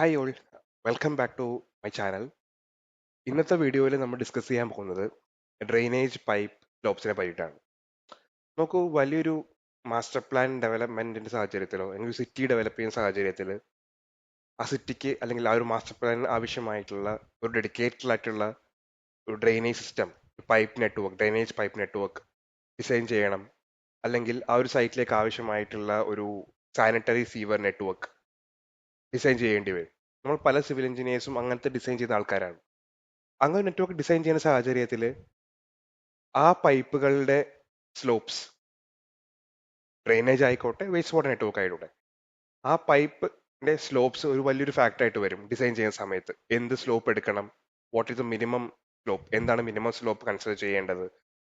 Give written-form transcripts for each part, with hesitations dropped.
Hi all, welcome back to my channel. ഇന്നത്തെ വീഡിയോയിൽ നമ്മൾ ഡിസ്കസ് ചെയ്യാൻ പോകുന്നത് ഡ്രെയിനേജ് പൈപ്പ് സ്ലോപ്സിനെ പറ്റിയിട്ടാണ്. നോക്കൂ, വലിയൊരു മാസ്റ്റർ പ്ലാൻ ഡെവലപ്മെന്റിന്റെ സാഹചര്യത്തിലോ അല്ലെങ്കിൽ സിറ്റി ഡെവലപ്പ് ചെയ്യുന്ന സാഹചര്യത്തിൽ ആ സിറ്റിക്ക് അല്ലെങ്കിൽ ആ ഒരു മാസ്റ്റർ പ്ലാനിന് ആവശ്യമായിട്ടുള്ള ഒരു ഡെഡിക്കേറ്റഡ് ആയിട്ടുള്ള ഒരു drainage system, drainage pipe network design ചെയ്യണം. അല്ലെങ്കിൽ ആ ഒരു സൈറ്റിലേക്ക് ആവശ്യമായിട്ടുള്ള ഒരു സാനിറ്ററി സീവർ നെറ്റ്വർക്ക് ഡിസൈൻ ചെയ്യേണ്ടി വരും. നമ്മൾ പല സിവിൽ എഞ്ചിനീയേഴ്സും അങ്ങനത്തെ ഡിസൈൻ ചെയ്യുന്ന ആൾക്കാരാണ്. അങ്ങനെ നെറ്റ്വർക്ക് ഡിസൈൻ ചെയ്യുന്ന സാഹചര്യത്തിൽ ആ പൈപ്പുകളുടെ സ്ലോപ്സ്, ഡ്രെയിനേജ് ആയിക്കോട്ടെ വേസ്റ്റ് വാട്ടർ നെറ്റ്വർക്ക് ആയിക്കോട്ടെ, ആ പൈപ്പിന്റെ സ്ലോപ്സ് ഒരു വലിയൊരു ഫാക്ടർ ആയിട്ട് വരും ഡിസൈൻ ചെയ്യുന്ന സമയത്ത്. എന്ത് സ്ലോപ്പ് എടുക്കണം, what is the minimum slope, എന്താണ് മിനിമം സ്ലോപ്പ് കൺസിഡർ ചെയ്യേണ്ടത്,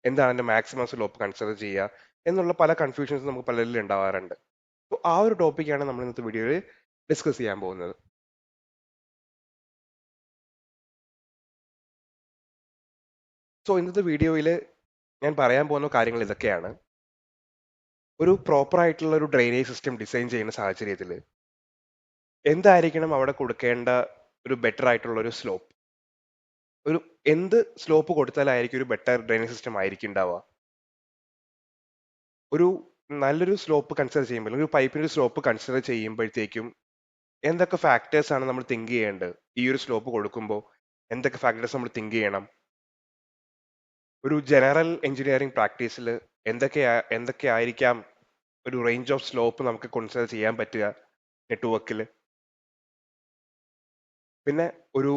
എന്താണ് എൻ്റെ മാക്സിമം സ്ലോപ്പ് കൺസിഡർ ചെയ്യുക എന്നുള്ള പല കൺഫ്യൂഷൻസ് നമുക്ക് പലരിലും ഉണ്ടാവാറുണ്ട്. അപ്പോൾ ആ ഒരു ടോപ്പിക്കാണ് നമ്മൾ ഇന്നത്തെ വീഡിയോയിൽ ഡിസ്കസ് ചെയ്യാൻ പോകുന്നത്. സോ ഇന്നത്തെ വീഡിയോയിൽ ഞാൻ പറയാൻ പോകുന്ന കാര്യങ്ങൾ ഇതൊക്കെയാണ്. ഒരു പ്രോപ്പർ ആയിട്ടുള്ള ഒരു ഡ്രെയിനേജ് സിസ്റ്റം ഡിസൈൻ ചെയ്യുന്ന സാഹചര്യത്തിൽ എന്തായിരിക്കണം അവിടെ കൊടുക്കേണ്ട ഒരു ബെറ്റർ ആയിട്ടുള്ള ഒരു സ്ലോപ്പ്, ഒരു എന്ത് സ്ലോപ്പ് കൊടുത്താലായിരിക്കും ഒരു ബെറ്റർ ഡ്രെയിനേജ് സിസ്റ്റം ആയിരിക്കും ഉണ്ടാവുക. ഒരു നല്ലൊരു സ്ലോപ്പ് കൺസിഡർ ചെയ്യുമ്പോൾ, ഒരു പൈപ്പിന്റെ സ്ലോപ്പ് കൺസിഡർ ചെയ്യുമ്പോഴത്തേക്കും എന്തൊക്കെ ഫാക്ടേഴ്സ് ആണ് നമ്മൾ തിങ്ക് ചെയ്യേണ്ടത്? ഈ ഒരു സ്ലോപ്പ് കൊടുക്കുമ്പോൾ എന്തൊക്കെ ഫാക്ടേഴ്സ് നമ്മൾ തിങ്ക് ചെയ്യണം? ഒരു ജനറൽ എഞ്ചിനീയറിംഗ് പ്രാക്ടീസിൽ എന്തൊക്കെ ആയിരിക്കാം ഒരു റേഞ്ച് ഓഫ് സ്ലോപ്പ് നമുക്ക് കൺസിഡർ ചെയ്യാൻ പറ്റുക നെറ്റ്വർക്കിൽ? പിന്നെ ഒരു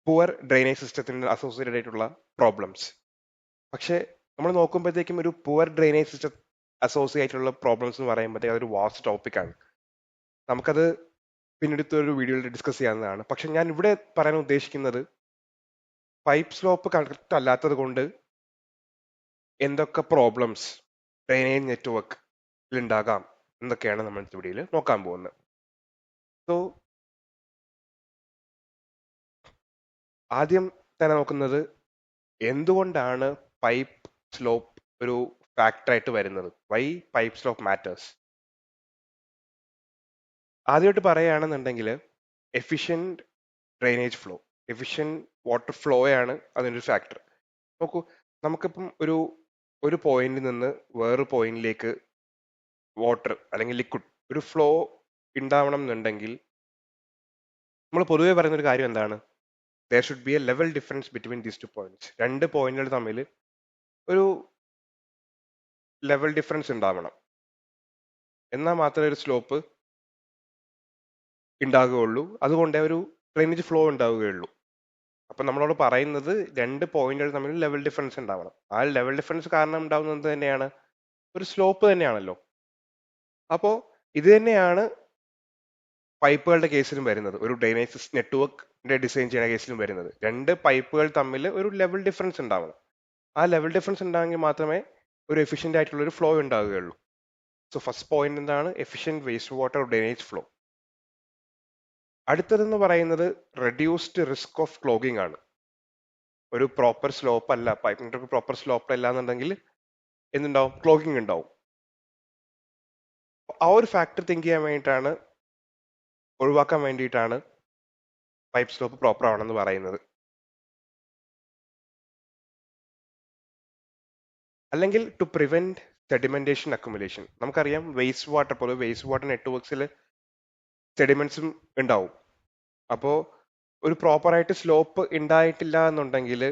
പുവർ ഡ്രെയിനേജ് സിസ്റ്റത്തിന് അസോസിയേറ്റഡ് ആയിട്ടുള്ള പ്രോബ്ലംസ്. പക്ഷെ നമ്മൾ നോക്കുമ്പോഴത്തേക്കും ഒരു പുവർ ഡ്രെയിനേജ് സിസ്റ്റം അസോസിയേറ്റ് ആയിട്ടുള്ള പ്രോബ്ലംസ് എന്ന് പറയുമ്പോഴത്തേക്കും അതൊരു വാസ്റ്റ് ടോപ്പിക്കാണ്. നമുക്കത് പിന്നീട് ഒരു വീഡിയോയിൽ ഡിസ്കസ് ചെയ്യാവുന്നതാണ്. പക്ഷെ ഞാൻ ഇവിടെ പറയാൻ ഉദ്ദേശിക്കുന്നത് പൈപ്പ് സ്ലോപ്പ് കറക്റ്റ് അല്ലാത്തത് കൊണ്ട് എന്തൊക്കെ പ്രോബ്ലംസ് ഡ്രെയിനേജ് നെറ്റ്വർക്കിൽ ഉണ്ടാകാം എന്നൊക്കെയാണ് നമ്മൾ ഈ വീഡിയോയിൽ നോക്കാൻ പോകുന്നത്. സോ ആദ്യം തന്നെ നോക്കുന്നത് എന്തുകൊണ്ടാണ് പൈപ്പ് സ്ലോപ്പ് ഒരു ഫാക്ടറായിട്ട് വരുന്നത്. Why pipe slope matters. ആദ്യമായിട്ട് പറയുകയാണെന്നുണ്ടെങ്കിൽ efficient drainage flow, efficient water flow ആണ് അതിൻ്റെ ഒരു ഫാക്ടർ. നോക്കൂ, നമുക്കിപ്പം ഒരു പോയിന്റിൽ നിന്ന് വേറൊരു പോയിന്റിലേക്ക് വാട്ടർ അല്ലെങ്കിൽ ലിക്വിഡ് ഒരു ഫ്ലോ ഉണ്ടാവണം എന്നുണ്ടെങ്കിൽ നമ്മൾ പൊതുവേ പറയുന്ന ഒരു കാര്യം എന്താണ്? There should be A level difference between these two points. രണ്ട് പോയിന്റുകൾ തമ്മിൽ ഒരു ലെവൽ ഡിഫറൻസ് ഉണ്ടാവണം, എന്നാൽ മാത്രമേ ഒരു സ്ലോപ്പ് ഉണ്ടാകുകയുള്ളൂ. അതുകൊണ്ടേ ഒരു ഡ്രെയിനേജ് ഫ്ലോ ഉണ്ടാവുകയുള്ളൂ. അപ്പൊ നമ്മളോട് പറയുന്നത് രണ്ട് പോയിന്റുകൾ തമ്മിൽ ലെവൽ ഡിഫറൻസ് ഉണ്ടാവണം. ആ ലെവൽ ഡിഫറൻസ് കാരണം ഉണ്ടാവുന്നത് തന്നെയാണ് ഒരു സ്ലോപ്പ് തന്നെയാണല്ലോ. അപ്പോൾ ഇത് തന്നെയാണ് പൈപ്പുകളുടെ കേസിലും വരുന്നത്, ഒരു ഡ്രെയിനേജ് നെറ്റ്വർക്കിന്റെ ഡിസൈൻ ചെയ്യുന്ന കേസിലും വരുന്നത്. രണ്ട് പൈപ്പുകൾ തമ്മിൽ ഒരു ലെവൽ ഡിഫറൻസ് ഉണ്ടാവണം. ആ ലെവൽ ഡിഫറൻസ് ഉണ്ടായെങ്കിൽ മാത്രമേ ഒരു എഫിഷ്യന്റ് ആയിട്ടുള്ള ഒരു ഫ്ലോ ഉണ്ടാവുകയുള്ളൂ. സോ ഫസ്റ്റ് പോയിന്റ് എന്താണ്? Efficient waste water drainage flow. അടുത്തതെന്ന് പറയുന്നത് റെഡ്യൂസ്ഡ് റിസ്ക് ഓഫ് ക്ലോഗിംഗ് ആണ്. ഒരു പ്രോപ്പർ സ്ലോപ്പ് അല്ല, പൈപ്പിന്റെ പ്രോപ്പർ സ്ലോപ്പ് അല്ല എന്നുണ്ടെങ്കിൽ എന്തുണ്ടാവും? ക്ലോഗിംഗ് ഉണ്ടാവും. ആ ഒരു ഫാക്ടർ തിങ്ക് ചെയ്യാൻ വേണ്ടിയിട്ടാണ്, ഒഴിവാക്കാൻ വേണ്ടിയിട്ടാണ് പൈപ്പ് സ്ലോപ്പ് പ്രോപ്പർ ആവണമെന്ന് പറയുന്നത്. അല്ലെങ്കിൽ ടു പ്രിവെന്റ് സെഡിമെന്റേഷൻ അക്യുമുലേഷൻ. നമുക്കറിയാം വേസ്റ്റ് വാട്ടർ, പൊതുവെ വേസ്റ്റ് വാട്ടർ നെറ്റ്വർക്സിൽ സെഡിമെന്റ്സും ഉണ്ടാവും. അപ്പോൾ ഒരു പ്രോപ്പറായിട്ട് സ്ലോപ്പ് ഉണ്ടായിട്ടില്ല എന്നുണ്ടെങ്കിൽ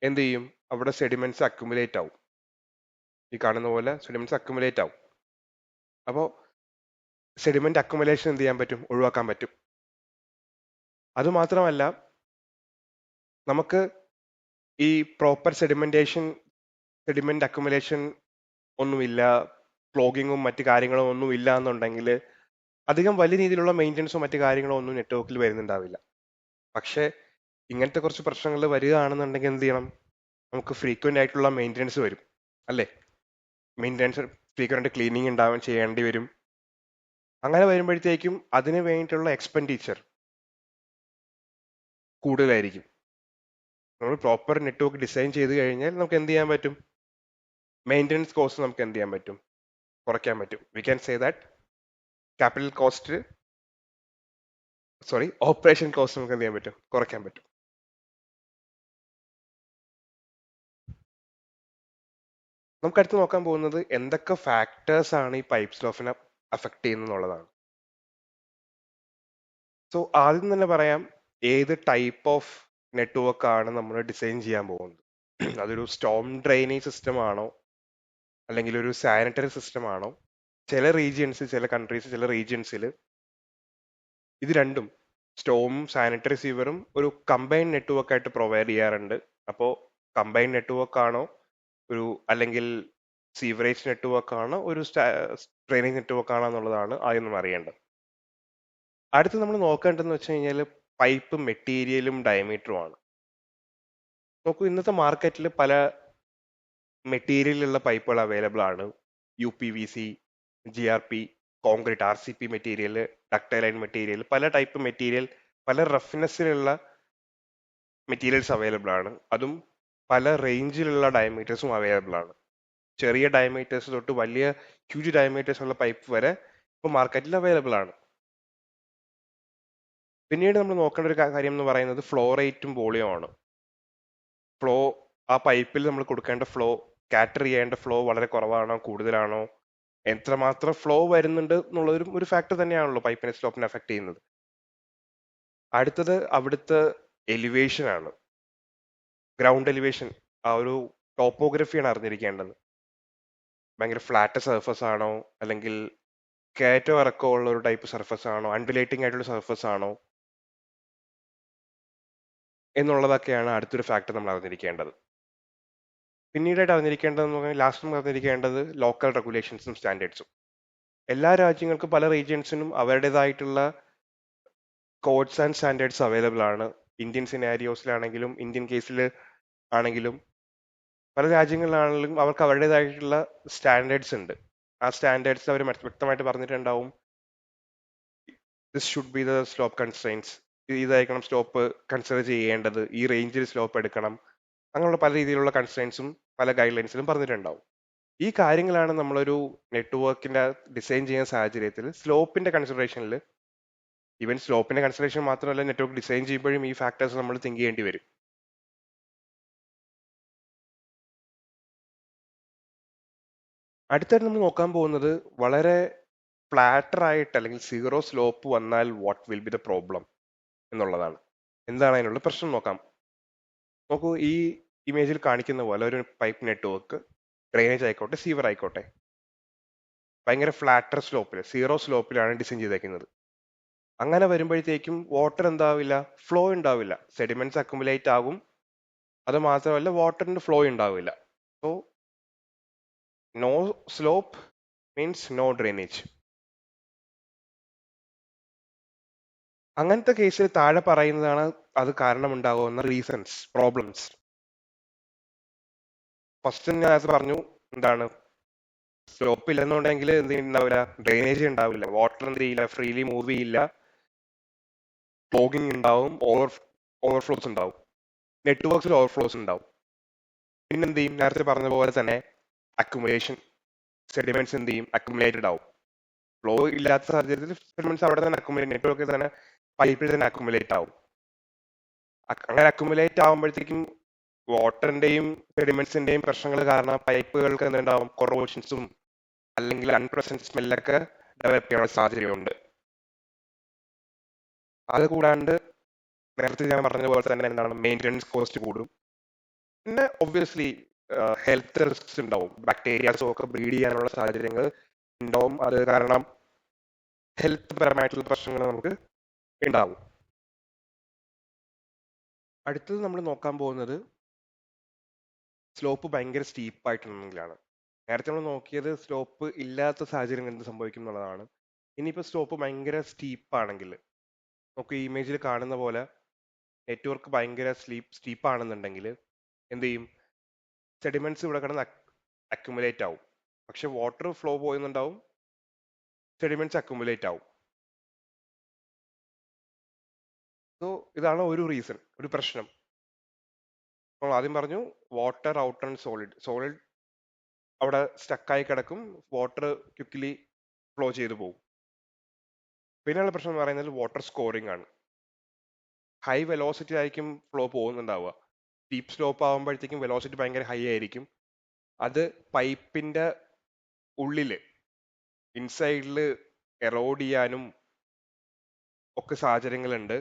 എന്ത് ചെയ്യും? അവിടെ സെഡിമെന്റ്സ് അക്യുമുലേറ്റ് ആവും. ഈ കാണുന്ന പോലെ സെഡിമെന്റ്സ് അക്യുമുലേറ്റ് ആവും. അപ്പോൾ സെഡിമെന്റ് അക്യുമുലേഷൻ എന്ത് ചെയ്യാൻ പറ്റും? ഒഴിവാക്കാൻ പറ്റും. അതുമാത്രമല്ല, നമുക്ക് ഈ പ്രോപ്പർ സെഡിമെന്റ് അക്യുമുലേഷൻ ഒന്നുമില്ല, ക്ലോഗിങ്ങും മറ്റു കാര്യങ്ങളും ഒന്നും ഇല്ല എന്നുണ്ടെങ്കിൽ അധികം വലിയ രീതിയിലുള്ള മെയിൻ്റെനൻസോ മറ്റു കാര്യങ്ങളോ ഒന്നും നെറ്റ്വർക്കിൽ വരുന്നുണ്ടാവില്ല. പക്ഷേ ഇങ്ങനത്തെ കുറച്ച് പ്രശ്നങ്ങൾ വരികയാണെന്നുണ്ടെങ്കിൽ എന്ത് ചെയ്യണം? നമുക്ക് ഫ്രീക്വന്റ് ആയിട്ടുള്ള മെയിൻ്റെനൻസ് വരും, അല്ലേ? മെയിൻ്റെനൻസ്, ഫ്രീക്വന്റ് ക്ലീനിങ് ചെയ്യേണ്ടി വരും. അങ്ങനെ വരുമ്പോഴത്തേക്കും അതിന് വേണ്ടിയിട്ടുള്ള എക്സ്പെൻഡിച്ചർ കൂടുതലായിരിക്കും. നമ്മൾ പ്രോപ്പർ നെറ്റ്വർക്ക് ഡിസൈൻ ചെയ്ത് കഴിഞ്ഞാൽ നമുക്ക് എന്ത് ചെയ്യാൻ പറ്റും? മെയിൻ്റെനൻസ് കോസ്റ്റ് നമുക്ക് എന്ത് ചെയ്യാൻ പറ്റും? കുറയ്ക്കാൻ പറ്റും. We can say that capital cost operation cost നമുക്ക് എന്ത് ചെയ്യാൻ പറ്റും, കുറയ്ക്കാൻ പറ്റും. നമുക്ക് അടുത്ത് നോക്കാൻ പോകുന്നത് എന്തൊക്കെ ഫാക്ടേഴ്സ് ആണ് ഈ പൈപ്പ് സ്ലോപ്പിനെ അഫക്ട് ചെയ്യുന്നതെന്നുള്ളതാണ്. സോ ആദ്യം തന്നെ പറയാം, ഏത് ടൈപ്പ് ഓഫ് നെറ്റ്വർക്ക് ആണ് നമ്മൾ ഡിസൈൻ ചെയ്യാൻ പോകുന്നത്. അതൊരു സ്റ്റോം ഡ്രെയിനേജ് സിസ്റ്റം ആണോ, അല്ലെങ്കിൽ ഒരു സാനിറ്ററി സിസ്റ്റം ആണോ? ചില റീജിയൻസ്, ചില കൺട്രീസ്, ചില റീജിയൻസിൽ ഇത് രണ്ടും, സ്റ്റോമും സാനിറ്ററി സീവറും ഒരു കമ്പൈൻ നെറ്റ്വർക്ക് ആയിട്ട് പ്രൊവൈഡ് ചെയ്യാറുണ്ട്. അപ്പോൾ കമ്പൈൻ നെറ്റ്വർക്ക് ആണോ, ഒരു അല്ലെങ്കിൽ സീവറേജ് നെറ്റ്വർക്ക് ആണോ, ഒരു ഡ്രെയിനേജ് നെറ്റ്വർക്ക് ആണോ എന്നുള്ളതാണ് ആദ്യം നമ്മൾ അറിയേണ്ടത്. അടുത്ത് നമ്മൾ നോക്കേണ്ടതെന്ന് വെച്ച് കഴിഞ്ഞാൽ പൈപ്പ് മെറ്റീരിയലും ഡയമീറ്ററും ആണ്. നോക്കൂ, ഇന്നത്തെ മാർക്കറ്റിൽ പല മെറ്റീരിയലുള്ള പൈപ്പുകൾ അവൈലബിൾ ആണ്. UPVC, GRP, concrete, RCP material, ductile iron material, പല ടൈപ്പ് മെറ്റീരിയൽ, പല റഫ്നെസ്സിലുള്ള മെറ്റീരിയൽസ് അവൈലബിൾ ആണ്. അതും പല റേഞ്ചിലുള്ള ഡയമീറ്റേഴ്സും അവൈലബിൾ ആണ്. ചെറിയ ഡയമീറ്റേഴ്സ് തൊട്ട് വലിയ ഹ്യൂജ് ഡയമീറ്റേഴ്സ് ഉള്ള പൈപ്പ് വരെ ഇപ്പോൾ മാർക്കറ്റിൽ അവൈലബിൾ ആണ്. പിന്നീട് നമ്മൾ നോക്കേണ്ട ഒരു കാര്യം എന്ന് പറയുന്നത് ഫ്ലോ റേറ്റും വോളിയം ആണ്. ഫ്ലോ, ആ പൈപ്പിൽ നമ്മൾ കൊടുക്കേണ്ട ഫ്ലോ, കാറ്റർ ചെയ്യേണ്ട ഫ്ലോ വളരെ കുറവാണോ, കൂടുതലാണോ, എത്രമാത്രം ഫ്ലോ വരുന്നുണ്ട് എന്നുള്ളൊരു ഒരു ഫാക്ടർ തന്നെയാണല്ലോ പൈപ്പിനെ സ്ലോപ്പിനെ അഫക്ട് ചെയ്യുന്നത്. അടുത്തത് അവിടുത്തെ എലിവേഷൻ ആണ്, ഗ്രൗണ്ട് എലിവേഷൻ. ആ ഒരു ടോപ്പോഗ്രഫിയാണ് അറിഞ്ഞിരിക്കേണ്ടത്. ഭയങ്കര ഫ്ലാറ്റ് സർഫസ് ആണോ, അല്ലെങ്കിൽ കയറ്റോ ഇറക്കോ ഉള്ള ഒരു ടൈപ്പ് സർഫസ് ആണോ, അൺഡുലേറ്റിംഗ് ആയിട്ടുള്ള സർഫസ് ആണോ എന്നുള്ളതൊക്കെയാണ് അടുത്തൊരു ഫാക്ടർ നമ്മൾ അറിഞ്ഞിരിക്കേണ്ടത്. പിന്നീടായിട്ട് അറിഞ്ഞിരിക്കേണ്ടതെന്ന് പറഞ്ഞാൽ, ലാസ്റ്റ് നമ്മൾ അറിഞ്ഞിരിക്കേണ്ടത് ലോക്കൽ റെഗുലേഷൻസും സ്റ്റാൻഡേർഡ്സും. എല്ലാ രാജ്യങ്ങൾക്കും, പല റീജിയൻസിനും അവരുടേതായിട്ടുള്ള കോഡ്സ് ആൻഡ് സ്റ്റാൻഡേർഡ്സ് അവൈലബിൾ ആണ്. ഇന്ത്യൻ സിനാരിയോസിലാണെങ്കിലും ഇന്ത്യൻ കേസിൽ ആണെങ്കിലും പല രാജ്യങ്ങളിലാണെങ്കിലും അവർക്ക് അവരുടേതായിട്ടുള്ള സ്റ്റാൻഡേർഡ്സ് ഉണ്ട്. ആ സ്റ്റാൻഡേർഡ്സ് അവർ വ്യക്തമായിട്ട് പറഞ്ഞിട്ടുണ്ടാവും. This should be the slope constraints, ഇതായിരിക്കണം സ്ലോപ്പ് കൺസിഡർ ചെയ്യേണ്ടത്, ഈ റേഞ്ചിൽ സ്ലോപ്പ് എടുക്കണം, അങ്ങനെയുള്ള പല രീതിയിലുള്ള കൺസ്ട്രെയിൻസും പല ഗൈഡ് ലൈൻസിലും പറഞ്ഞിട്ടുണ്ടാവും. ഈ കാര്യങ്ങളാണ് നമ്മളൊരു നെറ്റ്വർക്കിന്റെ ഡിസൈൻ ചെയ്യുന്ന സാഹചര്യത്തിൽ സ്ലോപ്പിന്റെ കൺസിഡറേഷനിൽ, ഈവൻ സ്ലോപ്പിന്റെ കൺസിഡറേഷൻ മാത്രമല്ല, നെറ്റ്വർക്ക് ഡിസൈൻ ചെയ്യുമ്പോഴും ഈ ഫാക്ടേഴ്സ് നമ്മൾ തിങ്ക് ചെയ്യേണ്ടി വരും. അടുത്തായിട്ട് നമ്മൾ നോക്കാൻ പോകുന്നത് വളരെ ഫ്ലാറ്റർ ആയിട്ട് അല്ലെങ്കിൽ സീറോ സ്ലോപ്പ് വന്നാൽ what will be the problem എന്നുള്ളതാണ്. എന്താണ് അതിനുള്ള പ്രശ്നം നോക്കാം. നോക്കൂ, ഈ ഇമേജിൽ കാണിക്കുന്ന പോലെ ഒരു പൈപ്പ് നെറ്റ്വർക്ക്, ഡ്രെയിനേജ് ആയിക്കോട്ടെ, സീവർ ആയിക്കോട്ടെ, ഭയങ്കര ഫ്ലാറ്റർ സ്ലോപ്പിൽ, സീറോ സ്ലോപ്പിലാണ് ഡിസൈൻ ചെയ്തേക്കുന്നത്. അങ്ങനെ വരുമ്പോഴത്തേക്കും വാട്ടർ എന്താവില്ല, ഫ്ലോ ഉണ്ടാവില്ല, സെഡിമെന്റ്സ് അക്യുമുലേറ്റ് ആകും. അത് മാത്രമല്ല, വാട്ടറിന്റെ ഫ്ലോ ഉണ്ടാവില്ല. So no slope means no drainage. അങ്ങനത്തെ കേസിൽ താഴെ പറയുന്നതാണ് അത് കാരണമുണ്ടാകുന്ന റീസൺസ്, പ്രോബ്ലംസ്. ഫസ്റ്റ് ഞാൻ അത് പറഞ്ഞു, എന്താണ്, സ്ലോപ്പ് ഇല്ലെന്നുണ്ടെങ്കിൽ എന്ത് ഉണ്ടാവില്ല, ഡ്രെയിനേജ് ഉണ്ടാവില്ല, വാട്ടർ എന്ത് ചെയ്യില്ല, ഫ്രീലി മൂവ് ചെയ്യില്ല, ക്ലോഗിങ് ഉണ്ടാവും, ഓവർഫ്ലോസ് ഉണ്ടാവും, നെറ്റ്വർക്സിൽ ഓവർഫ്ലോസ് ഉണ്ടാവും. പിന്നെന്ത് ചെയ്യും, നേരത്തെ പറഞ്ഞ പോലെ തന്നെ അക്യുമുലേഷൻ, സെഡിമെന്റ്സ് എന്ത് ചെയ്യും, അക്യുമുലേറ്റഡ് ആവും. ഫ്ലോ ഇല്ലാത്ത സാഹചര്യത്തിൽ സെഡിമെന്റ്സ് അവിടെ തന്നെ അക്യുമുലേറ്റ്, നെറ്റ്വർക്കിൽ തന്നെ, പൈപ്പിൽ തന്നെ അക്യുമുലേറ്റ് ആവും. അങ്ങനെ അക്യുമുലേറ്റ് ആവുമ്പോഴത്തേക്കും വാട്ടറിന്റെയും സെഡിമെന്റ്സിന്റെയും പ്രശ്നങ്ങൾ കാരണം പൈപ്പുകൾക്ക് എന്തുണ്ടാവും, കൊറോഷൻസും അല്ലെങ്കിൽ അൺപ്ലസന്റ് സ്മെല്ലൊക്കെ ഡെവലപ്പ് ചെയ്യാനുള്ള സാധ്യതയുണ്ട്. അത് കൂടാണ്ട് നേരത്തെ ഞാൻ പറഞ്ഞ പോലെ തന്നെ എന്താണ്, മെയിൻ്റെനൻസ് കോസ്റ്റ് കൂടും. പിന്നെ ഒബ്വിയസ്ലി ഹെൽത്ത് റിസ്ക്സ് ഉണ്ടാവും, ബാക്ടീരിയാസും ഒക്കെ ബ്രീഡ് ചെയ്യാനുള്ള സാഹചര്യങ്ങൾ ഉണ്ടാവും. അത് കാരണം ഹെൽത്ത് പരമായിട്ടുള്ള പ്രശ്നങ്ങൾ നമുക്ക് ഉണ്ടാവും. അടുത്തത് നമ്മൾ നോക്കാൻ പോകുന്നത് സ്ലോപ്പ് ഭയങ്കര സ്റ്റീപ്പായിട്ടുണ്ടെങ്കിലാണ്. നേരത്തെ നമ്മൾ നോക്കിയത് സ്ലോപ്പ് ഇല്ലാത്ത സാഹചര്യം എന്ത് സംഭവിക്കും എന്നുള്ളതാണ്. ഇനിയിപ്പോൾ സ്ലോപ്പ് ഭയങ്കര സ്റ്റീപ്പാണെങ്കിൽ, നമുക്ക് ഈ ഇമേജിൽ കാണുന്ന പോലെ നെറ്റ്വർക്ക് ഭയങ്കര സ്റ്റീപ്പാണെന്നുണ്ടെങ്കിൽ എന്ത് ചെയ്യും, സെഡിമെന്റ്സ് ഇവിടെ കിടന്ന് അക്യുമുലേറ്റ് ആവും. പക്ഷെ വാട്ടർ ഫ്ലോ പോകുന്നുണ്ടാവും, സെഡിമെന്റ്സ് അക്യുമുലേറ്റ് ആവും. സോ ഇതാണ് ഒരു റീസൺ, ഒരു പ്രശ്നം. നമ്മൾ ആദ്യം പറഞ്ഞു, water out and solid. Solid അവിടെ സ്റ്റക്കായി കിടക്കും, വാട്ടർ ക്വിക്ലി ഫ്ലോ ചെയ്തു പോകും. പിന്നെയുള്ള പ്രശ്നം എന്ന് പറയുന്നത് വാട്ടർ സ്കോറിംഗ് ആണ്. ഹൈ വെലോസിറ്റി ആയിരിക്കും ഫ്ലോ പോകുന്നുണ്ടാവുക. ഡീപ്പ് സ്ലോപ്പ് ആകുമ്പോഴത്തേക്കും വെലോസിറ്റി ഭയങ്കര ഹൈ ആയിരിക്കും. അത് പൈപ്പിന്റെ ഉള്ളില് ഇൻസൈഡില് എറോഡ് ചെയ്യാനും ഒക്കെ സാഹചര്യങ്ങളുണ്ട്.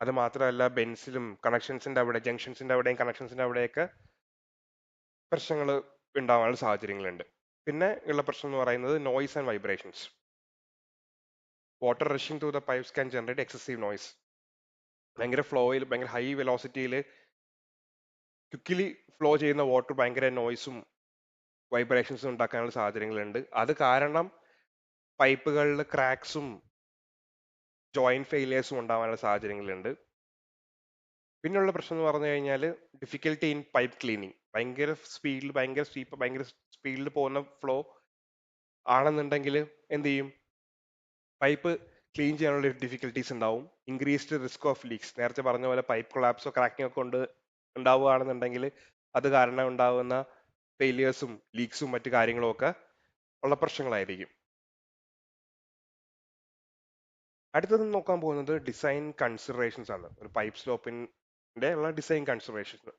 അത് മാത്രമല്ല ബെൻസിലും കണക്ഷൻസിന്റെ അവിടെ, ജംഗ്ഷൻസിന്റെ അവിടെയും കണക്ഷൻസിന്റെ അവിടെയൊക്കെ പ്രശ്നങ്ങൾ ഉണ്ടാവാനുള്ള സാഹചര്യങ്ങളുണ്ട്. പിന്നെ ഉള്ള പ്രശ്നം എന്ന് പറയുന്നത് noise and vibrations. Water rushing through the pipes can generate excessive noise. ഭയങ്കര ഫ്ലോയിൽ, ഭയങ്കര ഹൈ വെലോസിറ്റിയിൽ ക്വിക്കലി ഫ്ലോ ചെയ്യുന്ന വാട്ടർ ഭയങ്കര നോയ്സും വൈബ്രേഷൻസും ഉണ്ടാക്കാനുള്ള സാഹചര്യങ്ങളുണ്ട്. അത് കാരണം പൈപ്പുകളിൽ ക്രാക്സും ജോയിന്റ് ഫെയിലിയേഴ്സും ഉണ്ടാവാനുള്ള സാഹചര്യങ്ങളുണ്ട്. പിന്നെയുള്ള പ്രശ്നം എന്ന് പറഞ്ഞു കഴിഞ്ഞാൽ ഡിഫിക്കൽട്ടി ഇൻ പൈപ്പ് ക്ലീനിങ്. ഭയങ്കര സ്പീഡിൽ പോകുന്ന ഫ്ലോ ആണെന്നുണ്ടെങ്കിൽ എന്ത് ചെയ്യും, പൈപ്പ് ക്ലീൻ ചെയ്യാനുള്ള ഡിഫിക്കൽട്ടീസ് ഉണ്ടാവും. ഇൻക്രീസ്ഡ് റിസ്ക് ഓഫ് ലീക്സ്, നേരത്തെ പറഞ്ഞ പോലെ പൈപ്പ് കൊളാപ്സോ ക്രാക്കിംഗ് ഒക്കെ ഉണ്ടാവുകയാണെന്നുണ്ടെങ്കിൽ അത് കാരണം ഉണ്ടാവുന്ന ഫെയിലിയേഴ്സും ലീക്സും മറ്റു കാര്യങ്ങളും ഒക്കെ ഉള്ള പ്രശ്നങ്ങളായിരിക്കും. അടുത്തത് നോക്കാൻ പോകുന്നത് ഡിസൈൻ കൺസിഡറേഷൻസ് ആണ്. ഒരു പൈപ്പ് സ്ലോപ്പിന്റെ ഉള്ള ഡിസൈൻ കൺസിഡറേഷൻസ്.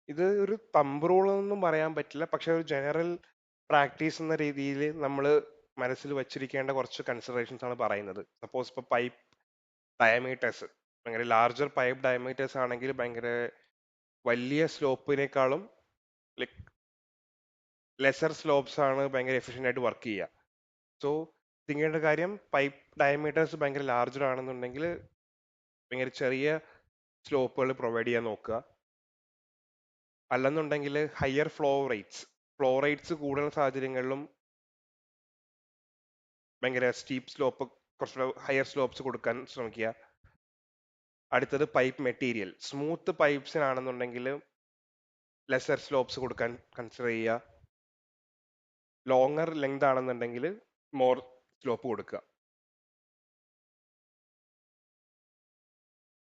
ഇത് ഒരു തമ്പ് റൂൾ എന്നൊന്നും പറയാൻ പറ്റില്ല, പക്ഷെ ഒരു ജനറൽ പ്രാക്ടീസ് എന്ന രീതിയിൽ നമ്മൾ മനസ്സിൽ വെച്ചിരിക്കേണ്ട കുറച്ച് കൺസിഡറേഷൻസ് ആണ് പറയുന്നത്. സപ്പോസ് ഇപ്പോൾ പൈപ്പ് ഡയമീറ്റേഴ്സ്, ഭയങ്കര ലാർജർ പൈപ്പ് ഡയമീറ്റേഴ്സ് ആണെങ്കിൽ ഭയങ്കര വലിയ സ്ലോപ്പിനേക്കാളും ലൈക് ലെസർ സ്ലോപ്സ് ആണ് ഭയങ്കര എഫിഷ്യൻ്റ് ആയിട്ട് വർക്ക് ചെയ്യുക. സോ തിങ്കേണ്ട കാര്യം, പൈപ്പ് ഡയമീറ്റേഴ്സ് ഭയങ്കര ലാർജർ ആണെന്നുണ്ടെങ്കിൽ ഭയങ്കര ചെറിയ സ്ലോപ്പുകൾ പ്രൊവൈഡ് ചെയ്യാൻ നോക്കുക. അല്ലെന്നുണ്ടെങ്കിൽ ഹയർ ഫ്ലോ റേറ്റ്സ് കൂടുന്ന സാഹചര്യങ്ങളിലും ഭയങ്കര സ്റ്റീപ്പ് സ്ലോപ്പ്, കുറച്ചുകൂടെ ഹയർ സ്ലോപ്സ് കൊടുക്കാൻ ശ്രമിക്കുക. അടുത്തത് പൈപ്പ് മെറ്റീരിയൽ. സ്മൂത്ത് പൈപ്പ്സിനാണെന്നുണ്ടെങ്കിൽ ലെസർ സ്ലോപ്സ് കൊടുക്കാൻ കൺസിഡർ ചെയ്യുക. ലോങ്ങർ ലെങ്ത് ആണെന്നുണ്ടെങ്കിൽ മോർ സ്ലോപ്പ് കൊടുക്കുക.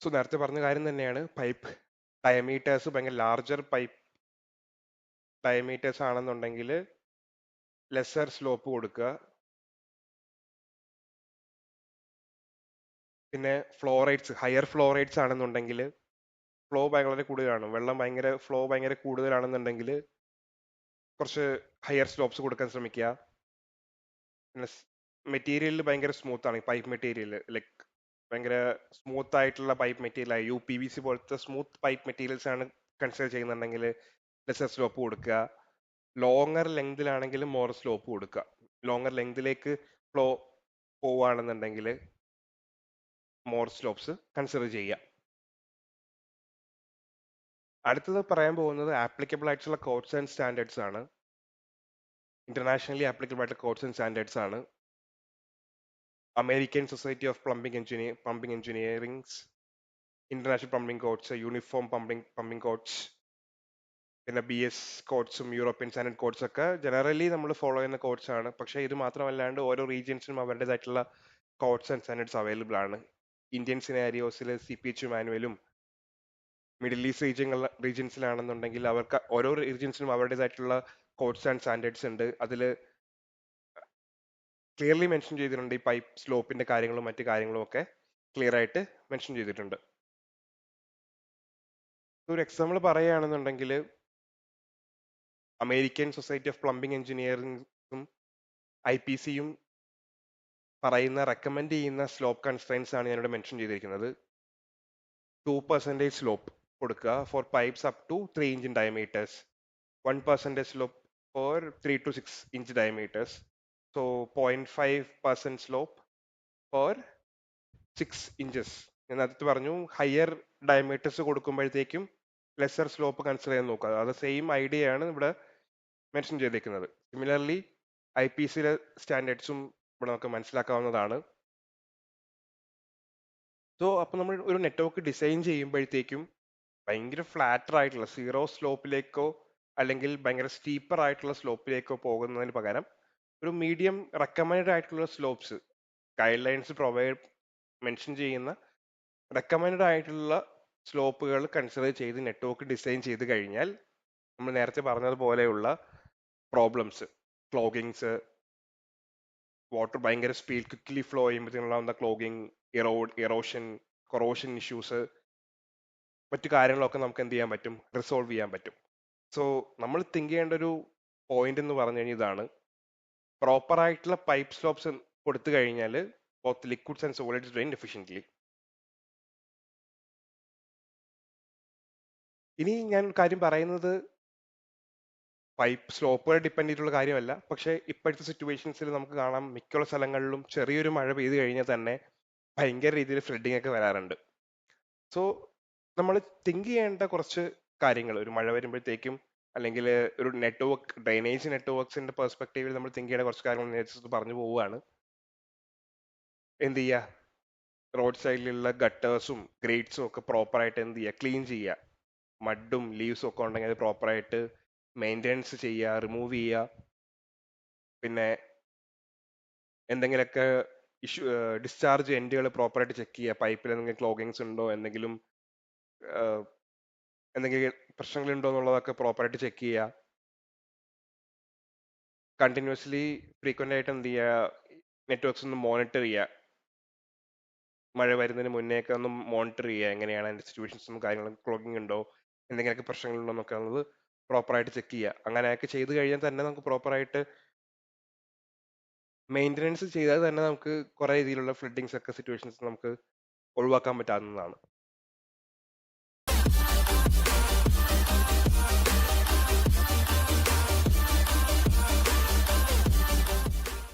സോ നേരത്തെ പറഞ്ഞ കാര്യം തന്നെയാണ്, പൈപ്പ് ഡയമീറ്റേഴ്സ് ഭയങ്കര ലാർജർ പൈപ്പ് ഡയമീറ്റേഴ്സ് ആണെന്നുണ്ടെങ്കിൽ ലെസർ സ്ലോപ്പ് കൊടുക്കുക. പിന്നെ ഹയർ ഫ്ലോ റേറ്റ്സ് ആണെന്നുണ്ടെങ്കിൽ ഫ്ലോ വളരെ കൂടുതലാണ്, വെള്ളം ഭയങ്കര കൂടുതലാണെന്നുണ്ടെങ്കിൽ കുറച്ച് ഹയർ സ്ലോപ്സ് കൊടുക്കാൻ ശ്രമിക്കുക. പിന്നെ മെറ്റീരിയലിൽ ഭയങ്കര സ്മൂത്ത് ആണ് പൈപ്പ് മെറ്റീരിയൽ, ലൈക്ക് ഭയങ്കര സ്മൂത്ത് ആയിട്ടുള്ള പൈപ്പ് മെറ്റീരിയൽ, UPVC പോലത്തെ സ്മൂത്ത് പൈപ്പ് മെറ്റീരിയൽസ് ആണ് കൺസിഡർ ചെയ്യുന്നുണ്ടെങ്കിൽ ലെസർ സ്ലോപ്പ് കൊടുക്കുക. ലോങ്ങർ ലെങ്തിലാണെങ്കിൽ മോർ സ്ലോപ്പ് കൊടുക്കുക. ലോങ്ങർ ലെങ്തിലേക്ക് ഫ്ലോ പോവുകയാണെന്നുണ്ടെങ്കിൽ മോർ സ്ലോപ്സ് കൺസിഡർ ചെയ്യുക. അടുത്തത് പറയാൻ പോകുന്നത് ആപ്ലിക്കബിൾ ആയിട്ടുള്ള കോഡ്സ് ആൻഡ് സ്റ്റാൻഡേർഡ്സ് ആണ്. ഇന്റർനാഷണലി ആപ്ലിക്കബിൾ ആയിട്ടുള്ള കോഡ്സ് ആൻഡ് സ്റ്റാൻഡേർഡ്സ് ആണ്. American society of pumping engineerings international pumping codes, uniform pumping codes, പിന്നെ BS കോഡ്സും യൂറോപ്യൻ സ്റ്റാൻഡേർഡ് കോഡ്സ് ഒക്കെ ജനറലി നമ്മൾ ഫോളോ ചെയ്യുന്ന കോഡ്സ് ആണ്. പക്ഷെ ഇത് മാത്രമല്ലാണ്ട് ഓരോ റീജിയൻസിനും അവരുടേതായിട്ടുള്ള കോഡ്സ് ആൻഡ് സ്റ്റാൻഡേർഡ്സ് അവൈലബിൾ ആണ്. ഇന്ത്യൻ സിനാരിയോസിൽ CPH മാനുവലും, മിഡിൽ ഈസ്റ്റ് റീജിയൻസിലാണെന്നുണ്ടെങ്കിൽ അവർക്ക് ഓരോ റീജിയൻസിനും അവരുടേതായിട്ടുള്ള കോഡ്സ് ആൻഡ് സ്റ്റാൻഡേർഡ്സ് ഉണ്ട്. അതിൽ ക്ലിയർലി മെൻഷൻ ചെയ്തിട്ടുണ്ട് ഈ പൈപ്പ് സ്ലോപ്പിന്റെ കാര്യങ്ങളും മറ്റു കാര്യങ്ങളും ഒക്കെ ക്ലിയർ ആയിട്ട് മെൻഷൻ ചെയ്തിട്ടുണ്ട്. ഒരു എക്സാമ്പിൾ പറയുകയാണെന്നുണ്ടെങ്കിൽ അമേരിക്കൻ സൊസൈറ്റി ഓഫ് പ്ലംബിംഗ് എഞ്ചിനീയറിംഗും IPCയും റെക്കമെൻഡ് ചെയ്യുന്ന സ്ലോപ്പ് കൺസ്ട്രെയിൻസ് ആണ് ഞാനിവിടെ മെൻഷൻ ചെയ്തിരിക്കുന്നത്. 2% സ്ലോപ്പ് കൊടുക്കുക for pipes up to 3 inch in diameters, 1% slope for 3 to 6 inch diameters, so 0.5% slope for 6 inches. ഞാൻ നേരത്തെ പറഞ്ഞു ഹയർ ഡയമീറ്റേഴ്സ് കൊടുക്കുമ്പോഴത്തേക്കും ലെസർ സ്ലോപ്പ് കൺസിഡർ ചെയ്യാൻ നോക്കുക. അത് സെയിം ഐഡിയ ആണ് ഇവിടെ മെൻഷൻ ചെയ്തേക്കുന്നത്. സിമിലർലി IPCയിലെ സ്റ്റാൻഡേർഡ്സും ഇവിടെ നമുക്ക് മനസ്സിലാക്കാവുന്നതാണ്. സോ അപ്പോൾ നമ്മൾ ഒരു നെറ്റ്വർക്ക് ഡിസൈൻ ചെയ്യുമ്പോഴത്തേക്കും ഭയങ്കര ഫ്ലാറ്റർ ആയിട്ടുള്ള സീറോ സ്ലോപ്പിലേക്കോ അല്ലെങ്കിൽ ഭയങ്കര സ്റ്റീപ്പർ ആയിട്ടുള്ള സ്ലോപ്പിലേക്കോ പോകുന്നതിന് പകരം ഒരു മീഡിയം റെക്കമെൻഡ് ആയിട്ടുള്ള സ്ലോപ്സ്, ഗൈഡ് ലൈൻസ് മെൻഷൻ ചെയ്യുന്ന റെക്കമെൻഡ് ആയിട്ടുള്ള സ്ലോപ്പുകൾ കൺസിഡർ ചെയ്ത് നെറ്റ്വർക്ക് ഡിസൈൻ ചെയ്ത് കഴിഞ്ഞാൽ നമ്മൾ നേരത്തെ പറഞ്ഞതുപോലെയുള്ള പ്രോബ്ലംസ്, ക്ലോഗിങ്സ്, വാട്ടർ ഭയങ്കര സ്പീഡ് ക്വിക്ലി ഫ്ലോ ചെയ്യുമ്പോഴത്തേക്കുണ്ടാവുന്ന ക്ലോഗിങ്, ഇറോഷൻ, കൊറോഷൻ ഇഷ്യൂസ്, മറ്റു കാര്യങ്ങളൊക്കെ നമുക്ക് എന്ത് ചെയ്യാൻ പറ്റും, റിസോൾവ് ചെയ്യാൻ പറ്റും. സോ നമ്മൾ തിങ്ക് ചെയ്യേണ്ട ഒരു പോയിന്റ് എന്ന് പറഞ്ഞു കഴിഞ്ഞാൽ ഇതാണ്: പ്രോപ്പർ ആയിട്ടുള്ള പൈപ്പ് സ്ലോപ്സ് കൊടുത്തു കഴിഞ്ഞാൽ both liquids and solids drain efficiently. ഇനി ഞാൻ കാര്യം പറയുന്നത് പൈപ്പ് സ്ലോപ്പുകൾ ഡിപ്പെൻഡ് ചെയ്തിട്ടുള്ള കാര്യമല്ല, പക്ഷേ ഇപ്പോഴത്തെ സിറ്റുവേഷൻസിൽ നമുക്ക് കാണാം മിക്കുള്ള സ്ഥലങ്ങളിലും ചെറിയൊരു മഴ പെയ്തു കഴിഞ്ഞാൽ തന്നെ ഭയങ്കര രീതിയിൽ ഫ്ലഡിങ് ഒക്കെ വരാറുണ്ട്. സോ നമ്മൾ തിങ്ക് ചെയ്യേണ്ട കുറച്ച് കാര്യങ്ങൾ ഒരു മഴ വരുമ്പോഴത്തേക്കും, അല്ലെങ്കിൽ ഒരു നെറ്റ്വർക്ക് ഡ്രെയിനേജ് നെറ്റ്വർക്സിന്റെ പെർസ്പെക്റ്റീവിൽ നമ്മൾ തിങ്ക് ചെയ്യേണ്ട കുറച്ച് കാര്യങ്ങൾ നേരത്തെ പറഞ്ഞു പോവുകയാണ്. എന്ത് ചെയ്യുക, റോഡ് സൈഡിലുള്ള ഗട്ടേഴ്സും ഗ്രേറ്റ്സും ഒക്കെ പ്രോപ്പറായിട്ട് എന്ത് ചെയ്യുക, ക്ലീൻ ചെയ്യുക. മഡും ലീവ്സും ഒക്കെ ഉണ്ടെങ്കിൽ അത് പ്രോപ്പറായിട്ട് മെയിൻ്റെനൻസ് ചെയ്യുക, റിമൂവ് ചെയ്യുക. പിന്നെ എന്തെങ്കിലുമൊക്കെ ഇഷ്യൂ, ഡിസ്ചാർജ് എൻഡുകൾ പ്രോപ്പറായിട്ട് ചെക്ക് ചെയ്യുക. പൈപ്പിൽ എന്തെങ്കിലും ക്ലോഗിങ്സ് ഉണ്ടോ, എന്തെങ്കിലും പ്രശ്നങ്ങളുണ്ടോ എന്നുള്ളതൊക്കെ പ്രോപ്പറായിട്ട് ചെക്ക് ചെയ്യുക. കണ്ടിന്യൂസ്ലി ഫ്രീക്വൻ്റ് ആയിട്ട് എന്ത് ചെയ്യുക, നെറ്റ്വർക്ക്സ് ഒന്ന് മോണിറ്റർ ചെയ്യുക. മഴ വരുന്നതിന് മുന്നേ ഒക്കെ ഒന്ന് മോണിറ്റർ ചെയ്യുക, എങ്ങനെയാണ് അതിൻ്റെ സിറ്റുവേഷൻസും കാര്യങ്ങളും, ക്ലോഗിങ് ഉണ്ടോ, എന്തെങ്കിലുമൊക്കെ പ്രശ്നങ്ങളുണ്ടോ എന്നൊക്കെ ഉള്ളത് പ്രോപ്പറായിട്ട് ചെക്ക് ചെയ്യുക. അങ്ങനെയൊക്കെ ചെയ്ത് കഴിഞ്ഞാൽ തന്നെ നമുക്ക് പ്രോപ്പറായിട്ട് മെയിൻ്റെനൻസ് ചെയ്താൽ തന്നെ നമുക്ക് കുറേ രീതിയിലുള്ള ഫ്ലഡിങ്സ് ഒക്കെ സിറ്റുവേഷൻസ് നമുക്ക് ഒഴിവാക്കാൻ പറ്റാവുന്നതാണ്.